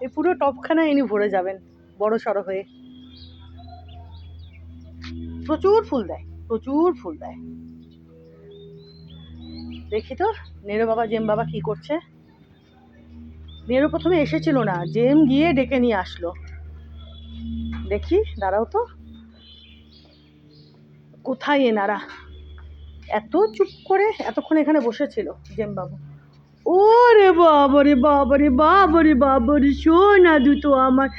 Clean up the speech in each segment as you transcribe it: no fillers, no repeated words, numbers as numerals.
এই পুরো টপখানা ইনি ভরে যাবেন বড় সড়ো হয়ে। প্রচুর ফুল দেয়, প্রচুর ফুল দেয়। দেখি তো নেরো বাবা জেম বাবা কি করছে। নেরো প্রথমে এসেছিল না, জেম গিয়ে ডেকে নিয়ে আসলো। দেখি দাঁড়াও তো, কোথায় এনারা? এত চুপ করে এতক্ষণ এখানে বসেছিল জেম বাবু। ওরে বাবারে বাবারে বাবারে বাবারে, সোনা দুটো আমার,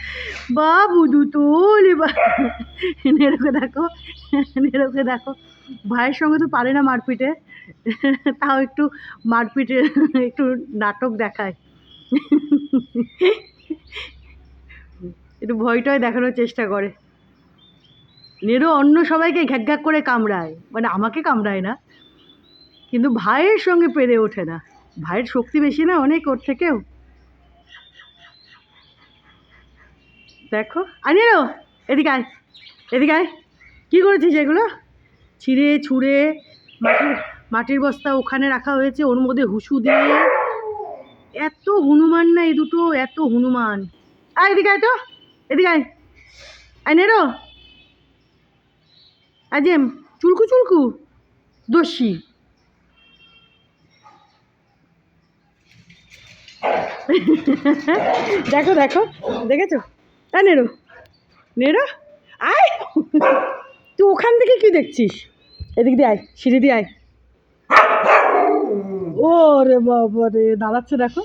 বাবু দুটো। ওরে নেরোকে দেখো, নেরোকে দেখো। ভাইয়ের সঙ্গে তো পারে না মারপিটে, তাও একটু মারপিটে একটু নাটক দেখায়, একটু ভয়টাই দেখানোর চেষ্টা করে। নেরো অন্য সবাইকে ঘ্যাক ঘ্যাক করে কামড়ায়, মানে আমাকে কামড়ায় না, কিন্তু ভাইয়ের সঙ্গে পেরে ওঠে না। ভাইয়ের শক্তি বেশি না অনেক ওর থেকেও। দেখো আনিরো, এদিকে আয়, এদিকে আয়। কী করেছিস এগুলো? ছিঁড়ে ছুঁড়ে মাটির বস্তা ওখানে রাখা হয়েছে, ওর মধ্যে হুসু দিয়ে। এত হনুমান না এই দুটো, এত হনুমান। আয় এদিকে আয় তো, এদিকে আয়। আয় নেরো, আজেম চুলকু চুলকু দোষী। দেখো দেখো, দেখেছো? আয় নেরো, নেরো আয়। তুই ওখান থেকে কি দেখছিস? এদিক দিয়ে আয়, সিঁড়ি দিয়ে আয়। ও রে বাবা রে, দাঁড়াচ্ছে দেখো।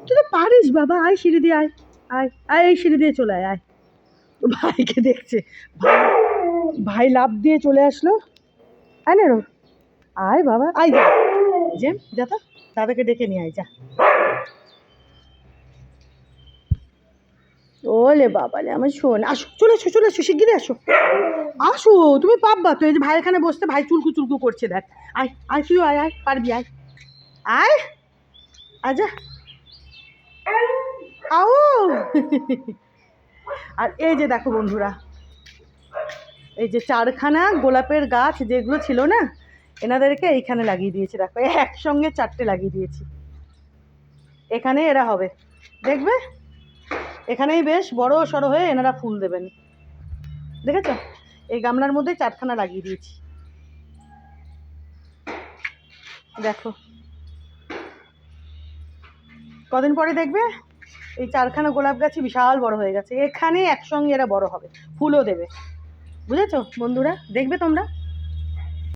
তুই তো পারিস বাবা, আয় সিঁড়ি দিয়ে আয়, আয় আয়, এই সিঁড়ি দিয়ে চলে আয়, আয়। ভাইকে দেখছে, ভাই ভাই লাফ দিয়ে চলে আসলো। আয় নেরো, আয় বাবা, আয় যা জেম, যা তো দাদাকে ডেকে নিয়ে আয়, যা। ওলে বাবালে আমার শোন, আসো চলে এসো, চলে এসো, শিগগিরই আসো, আসো তুমি পাববা তো। এই যে ভাই এখানে বসতে, ভাই চুলকু চুলকু করছে দেখ। আয় আয়, তুইও আয়, আয় পারবি, আয় আয়, আজা আও। আর এই যে দেখো বন্ধুরা, এই যে 4খানা গোলাপের গাছ যেগুলো ছিল না, এনাদেরকে এইখানে লাগিয়ে দিয়েছি। দেখো একসঙ্গে 4টে লাগিয়ে দিয়েছি। এখানে এরা হবে, দেখবে এখানেই বেশ বড় সড়ো হয়ে এনারা ফুল দেবেন। দেখেছো, এই গামলার মধ্যে 4খানা লাগিয়ে দিয়েছি। দেখো কদিন পরে দেখবে এই 4খানা গোলাপ গাছই বিশাল বড় হয়ে গেছে। এখানে একসঙ্গে এরা বড় হবে, ফুলও দেবে। বুঝেছো বন্ধুরা? দেখবে তোমরা।